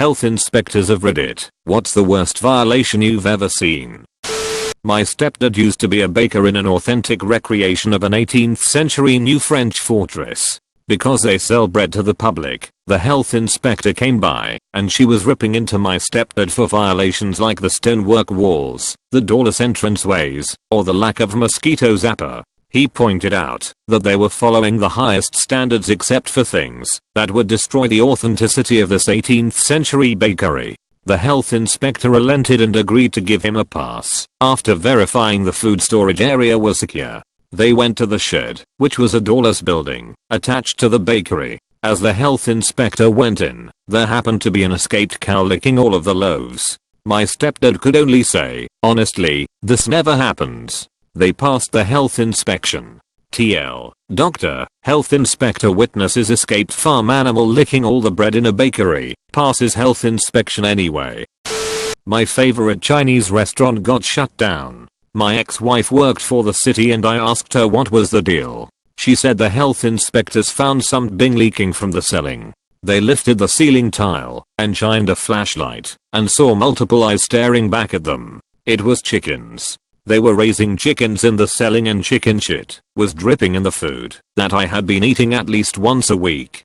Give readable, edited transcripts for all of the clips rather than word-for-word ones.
Health inspectors of Reddit, what's the worst violation you've ever seen? My stepdad used to be a baker in an authentic recreation of an 18th century new French fortress. Because they sell bread to the public, the health inspector came by, and she was ripping into my stepdad for violations like the stonework walls, the doorless entranceways, or the lack of mosquito zapper. He pointed out that they were following the highest standards except for things that would destroy the authenticity of this 18th century bakery. The health inspector relented and agreed to give him a pass after verifying the food storage area was secure. They went to the shed, which was a doorless building attached to the bakery. As the health inspector went in, there happened to be an escaped cow licking all of the loaves. My stepdad could only say, honestly, this never happens. They passed the health inspection. TL. Doctor, health inspector witnesses escaped farm animal licking all the bread in a bakery, passes health inspection anyway. My favorite Chinese restaurant got shut down. My ex-wife worked for the city and I asked her what was the deal. She said the health inspectors found something leaking from the ceiling. They lifted the ceiling tile and shined a flashlight and saw multiple eyes staring back at them. It was chickens. They were raising chickens in the ceiling and chicken shit was dripping in the food that I had been eating at least once a week.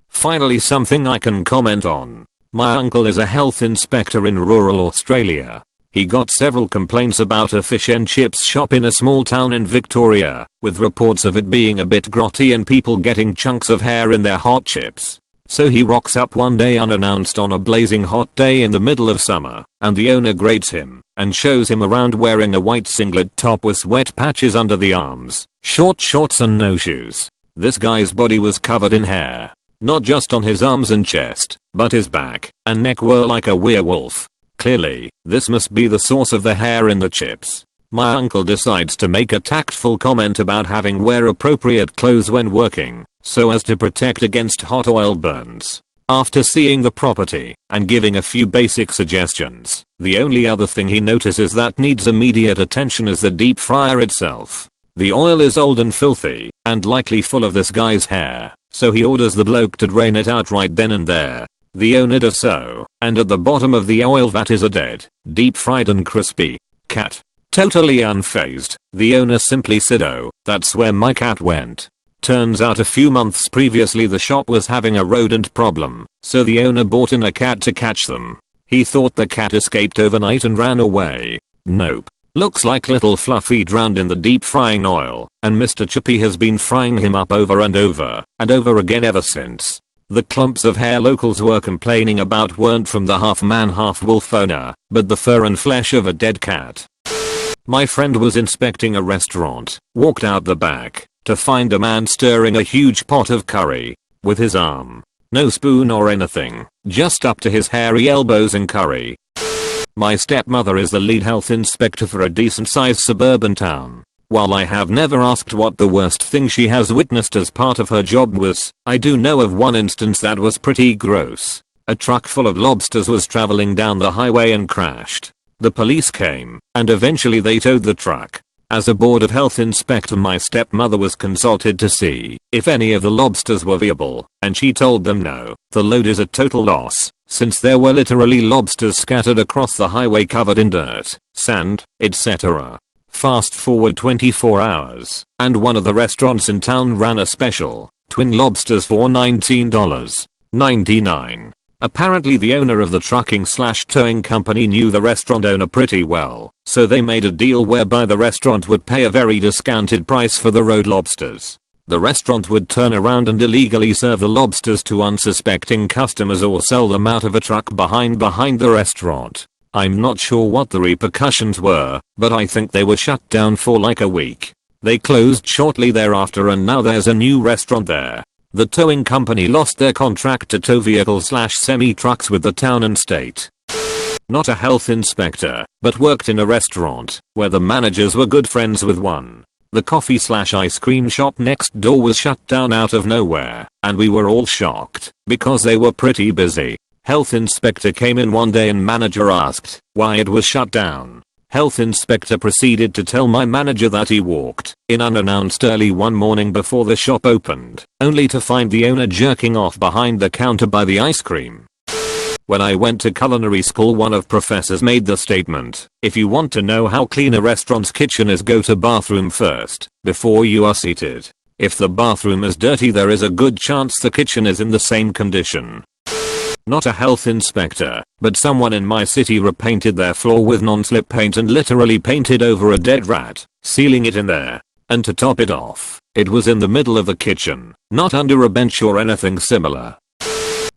Finally, something I can comment on. My uncle is a health inspector in rural Australia. He got several complaints about a fish and chips shop in a small town in Victoria, with reports of it being a bit grotty and people getting chunks of hair in their hot chips. So he rocks up one day unannounced on a blazing hot day in the middle of summer, and the owner grates him and shows him around wearing a white singlet top with sweat patches under the arms, short shorts and no shoes. This guy's body was covered in hair. Not just on his arms and chest, but his back and neck were like a werewolf. Clearly, this must be the source of the hair in the chips. My uncle decides to make a tactful comment about having wear appropriate clothes when working, so as to protect against hot oil burns. After seeing the property and giving a few basic suggestions, the only other thing he notices that needs immediate attention is the deep fryer itself. The oil is old and filthy, and likely full of this guy's hair, so he orders the bloke to drain it out right then and there. The owner does so, and at the bottom of the oil vat is a dead, deep fried and crispy cat. Totally unfazed, the owner simply said, "Oh, that's where my cat went." Turns out a few months previously the shop was having a rodent problem, so the owner bought in a cat to catch them. He thought the cat escaped overnight and ran away. Nope. Looks like little Fluffy drowned in the deep frying oil, and Mr. Chippy has been frying him up over and over again ever since. The clumps of hair locals were complaining about weren't from the half-man half-wolf owner, but the fur and flesh of a dead cat. My friend was inspecting a restaurant, walked out the back, to find a man stirring a huge pot of curry, with his arm. No spoon or anything, just up to his hairy elbows in curry. My stepmother is the lead health inspector for a decent-sized suburban town. While I have never asked what the worst thing she has witnessed as part of her job was, I do know of one instance that was pretty gross. A truck full of lobsters was traveling down the highway and crashed. The police came, and eventually they towed the truck. As a board of health inspector, my stepmother was consulted to see if any of the lobsters were viable, and she told them no, the load is a total loss, since there were literally lobsters scattered across the highway covered in dirt, sand, etc. Fast forward 24 hours, and one of the restaurants in town ran a special, twin lobsters for $19.99. Apparently the owner of the trucking/towing company knew the restaurant owner pretty well, so they made a deal whereby the restaurant would pay a very discounted price for the road lobsters. The restaurant would turn around and illegally serve the lobsters to unsuspecting customers or sell them out of a truck behind the restaurant. I'm not sure what the repercussions were, but I think they were shut down for like a week. They closed shortly thereafter and now there's a new restaurant there. The towing company lost their contract to tow vehicles/semi-trucks with the town and state. Not a health inspector, but worked in a restaurant where the managers were good friends with one. The coffee/ice cream shop next door was shut down out of nowhere, and we were all shocked because they were pretty busy. Health inspector came in one day and manager asked why it was shut down. Health inspector proceeded to tell my manager that he walked in unannounced early one morning before the shop opened, only to find the owner jerking off behind the counter by the ice cream. When I went to culinary school, one of professors made the statement, if you want to know how clean a restaurant's kitchen is, go to bathroom first, before you are seated. If the bathroom is dirty, there is a good chance the kitchen is in the same condition. Not a health inspector, but someone in my city repainted their floor with non-slip paint and literally painted over a dead rat, sealing it in there. And to top it off, it was in the middle of the kitchen, not under a bench or anything similar.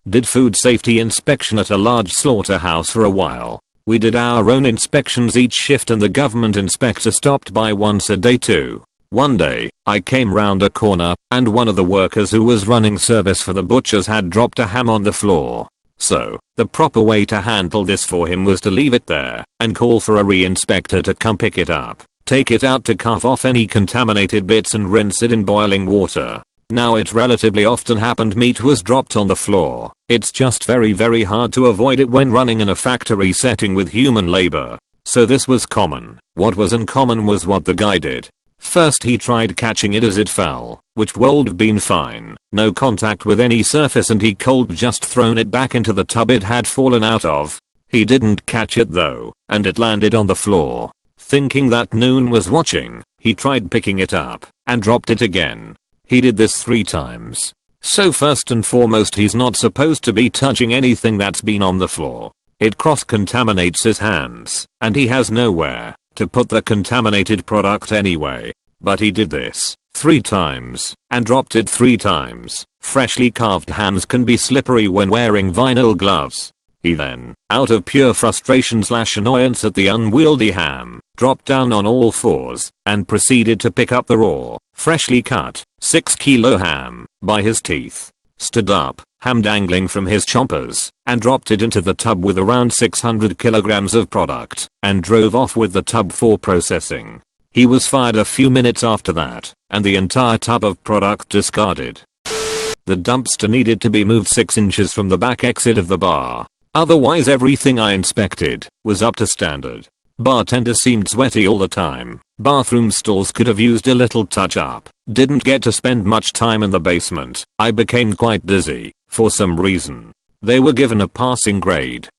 Did food safety inspection at a large slaughterhouse for a while. We did our own inspections each shift and the government inspector stopped by once a day too. One day, I came round a corner, and one of the workers who was running service for the butchers had dropped a ham on the floor. So, the proper way to handle this for him was to leave it there, and call for a re-inspector to come pick it up, take it out to carve off any contaminated bits and rinse it in boiling water. Now it relatively often happened meat was dropped on the floor. It's just very hard to avoid it when running in a factory setting with human labor. So this was common. What was uncommon was what the guy did. First he tried catching it as it fell, which would have been fine, no contact with any surface, and he could just thrown it back into the tub it had fallen out of. He didn't catch it though, and it landed on the floor. Thinking that Noon was watching, he tried picking it up, and dropped it again. He did this 3 times. So first and foremost, he's not supposed to be touching anything that's been on the floor. It cross-contaminates his hands, and he has nowhere to put the contaminated product anyway. But he did this 3 times, and dropped it 3 times. Freshly carved hams can be slippery when wearing vinyl gloves. He then, out of pure frustration/annoyance at the unwieldy ham, dropped down on all 4s, and proceeded to pick up the raw, freshly cut, 6-kilo ham, by his teeth. Stood up, ham dangling from his chompers, and dropped it into the tub with around 600 kilograms of product, and drove off with the tub for processing. He was fired a few minutes after that, and the entire tub of product discarded. The dumpster needed to be moved 6 inches from the back exit of the bar. Otherwise everything I inspected was up to standard. Bartender seemed sweaty all the time. Bathroom stalls could have used a little touch up. Didn't get to spend much time in the basement. I became quite dizzy, for some reason. They were given a passing grade.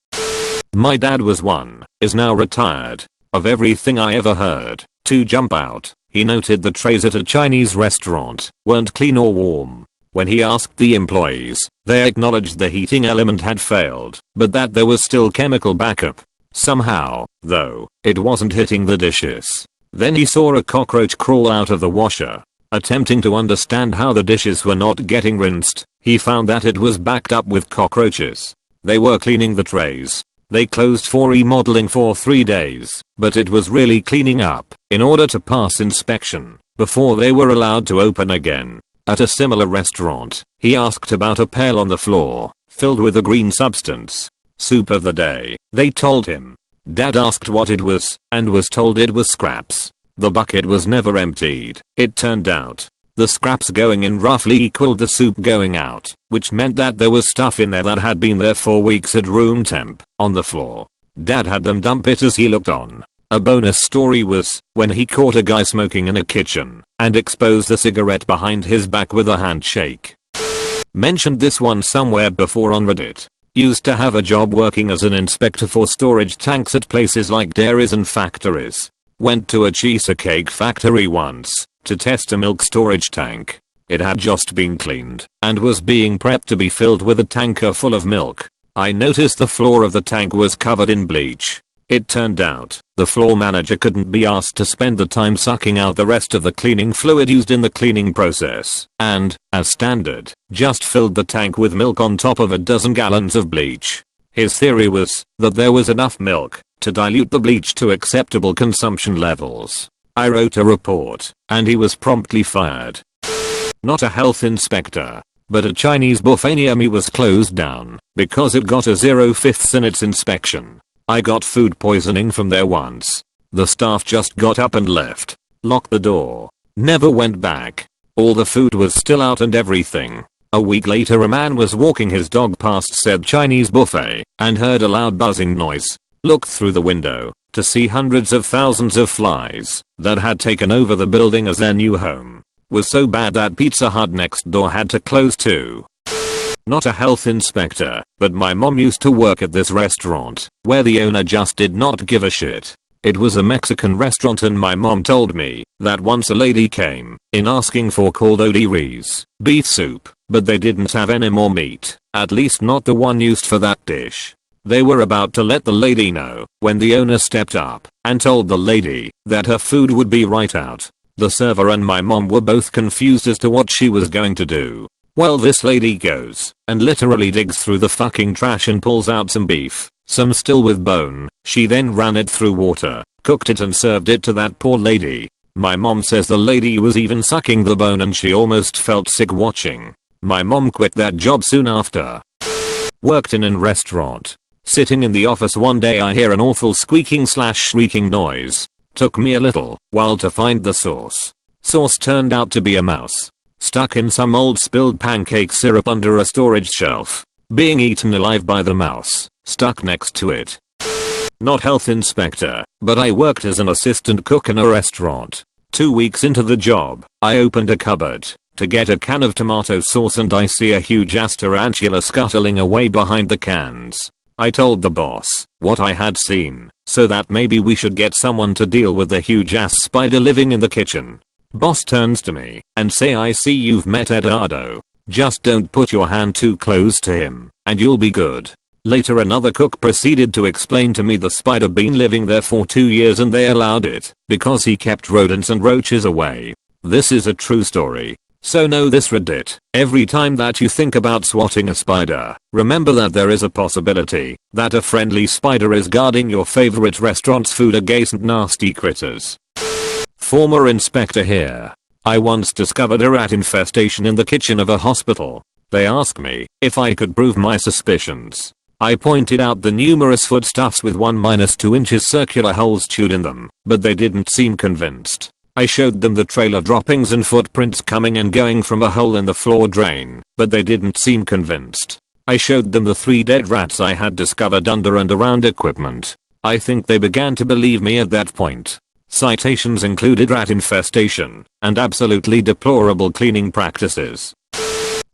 My dad is now retired. Of everything I ever heard, to jump out, he noted the trays at a Chinese restaurant weren't clean or warm. When he asked the employees, they acknowledged the heating element had failed, but that there was still chemical backup. Somehow, though, it wasn't hitting the dishes. Then he saw a cockroach crawl out of the washer. Attempting to understand how the dishes were not getting rinsed, he found that it was backed up with cockroaches. They were cleaning the trays. They closed for remodeling for 3 days, but it was really cleaning up in order to pass inspection before they were allowed to open again. At a similar restaurant, he asked about a pail on the floor, filled with a green substance. Soup of the day, they told him. Dad asked what it was, and was told it was scraps. The bucket was never emptied. It turned out the scraps going in roughly equaled the soup going out, which meant that there was stuff in there that had been there for weeks at room temp, on the floor. Dad had them dump it as he looked on. A bonus story was when he caught a guy smoking in a kitchen and exposed the cigarette behind his back with a handshake. Mentioned this one somewhere before on Reddit. Used to have a job working as an inspector for storage tanks at places like dairies and factories. Went to a cheesecake factory once to test a milk storage tank. It had just been cleaned and was being prepped to be filled with a tanker full of milk. I noticed the floor of the tank was covered in bleach. It turned out, the floor manager couldn't be asked to spend the time sucking out the rest of the cleaning fluid used in the cleaning process, and, as standard, just filled the tank with milk on top of a dozen gallons of bleach. His theory was that there was enough milk to dilute the bleach to acceptable consumption levels. I wrote a report, and he was promptly fired. Not a health inspector, but a Chinese buffet near me was closed down because it got a 0/5 in its inspection. I got food poisoning from there once. The staff just got up and left. Locked the door. Never went back. All the food was still out and everything. A week later a man was walking his dog past said Chinese buffet and heard a loud buzzing noise. Looked through the window to see hundreds of thousands of flies that had taken over the building as their new home. Was so bad that Pizza Hut next door had to close too. Not a health inspector, but my mom used to work at this restaurant, where the owner just did not give a shit. It was a Mexican restaurant and my mom told me that once a lady came in asking for caldo de res, beef soup, but they didn't have any more meat, at least not the one used for that dish. They were about to let the lady know when the owner stepped up and told the lady that her food would be right out. The server and my mom were both confused as to what she was going to do. Well, this lady goes and literally digs through the fucking trash and pulls out some beef, some still with bone. She then ran it through water, cooked it and served it to that poor lady. My mom says the lady was even sucking the bone and she almost felt sick watching. My mom quit that job soon after. Worked in a restaurant. Sitting in the office one day I hear an awful squeaking/shrieking noise. Took me a little while to find the source. Source turned out to be a mouse. Stuck in some old spilled pancake syrup under a storage shelf. Being eaten alive by the mouse. Stuck next to it. Not health inspector, but I worked as an assistant cook in a restaurant. 2 weeks into the job, I opened a cupboard to get a can of tomato sauce and I see a huge ass tarantula scuttling away behind the cans. I told the boss what I had seen, so that maybe we should get someone to deal with the huge ass spider living in the kitchen. Boss turns to me and say, I see you've met Eduardo. Just don't put your hand too close to him and you'll be good. Later another cook proceeded to explain to me the spider been living there for 2 years and they allowed it because he kept rodents and roaches away. This is a true story. So know this, Reddit. Every time that you think about swatting a spider, remember that there is a possibility that a friendly spider is guarding your favorite restaurant's food against nasty critters. Former inspector here. I once discovered a rat infestation in the kitchen of a hospital. They asked me if I could prove my suspicions. I pointed out the numerous foodstuffs with 1-2 inches circular holes chewed in them, but they didn't seem convinced. I showed them the trailer droppings and footprints coming and going from a hole in the floor drain, but they didn't seem convinced. I showed them the 3 dead rats I had discovered under and around equipment. I think they began to believe me at that point. Citations included rat infestation and absolutely deplorable cleaning practices.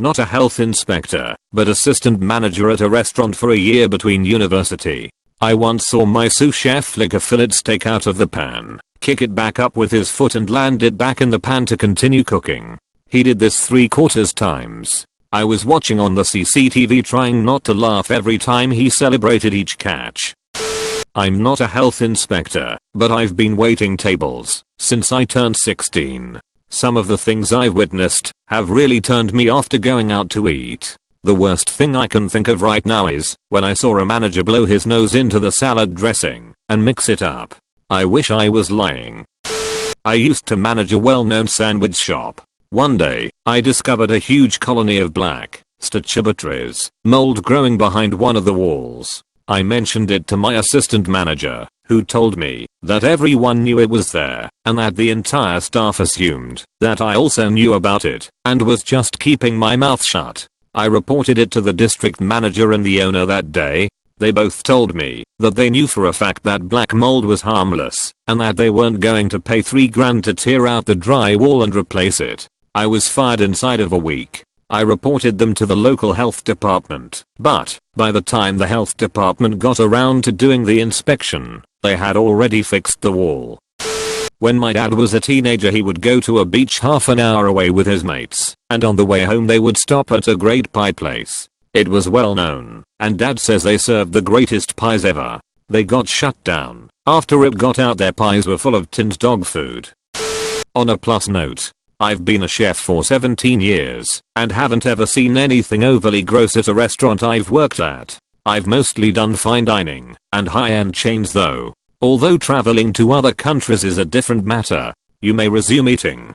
Not a health inspector, but assistant manager at a restaurant for a year between university. I once saw my sous chef flick a fillet steak out of the pan, kick it back up with his foot and land it back in the pan to continue cooking. He did this 3/4 times. I was watching on the CCTV trying not to laugh every time he celebrated each catch. I'm not a health inspector, but I've been waiting tables since I turned 16. Some of the things I've witnessed have really turned me off to going out to eat. The worst thing I can think of right now is when I saw a manager blow his nose into the salad dressing and mix it up. I wish I was lying. I used to manage a well-known sandwich shop. One day, I discovered a huge colony of black stachybotrys mold growing behind one of the walls. I mentioned it to my assistant manager, who told me that everyone knew it was there and that the entire staff assumed that I also knew about it and was just keeping my mouth shut. I reported it to the district manager and the owner that day. They both told me that they knew for a fact that black mold was harmless and that they weren't going to pay $3,000 to tear out the drywall and replace it. I was fired inside of a week. I reported them to the local health department, but by the time the health department got around to doing the inspection, they had already fixed the wall. When my dad was a teenager, he would go to a beach half an hour away with his mates, and on the way home they would stop at a great pie place. It was well known, and dad says they served the greatest pies ever. They got shut down after it got out their pies were full of tinned dog food. On a plus note, I've been a chef for 17 years and haven't ever seen anything overly gross at a restaurant I've worked at. I've mostly done fine dining and high-end chains though. Although traveling to other countries is a different matter. You may resume eating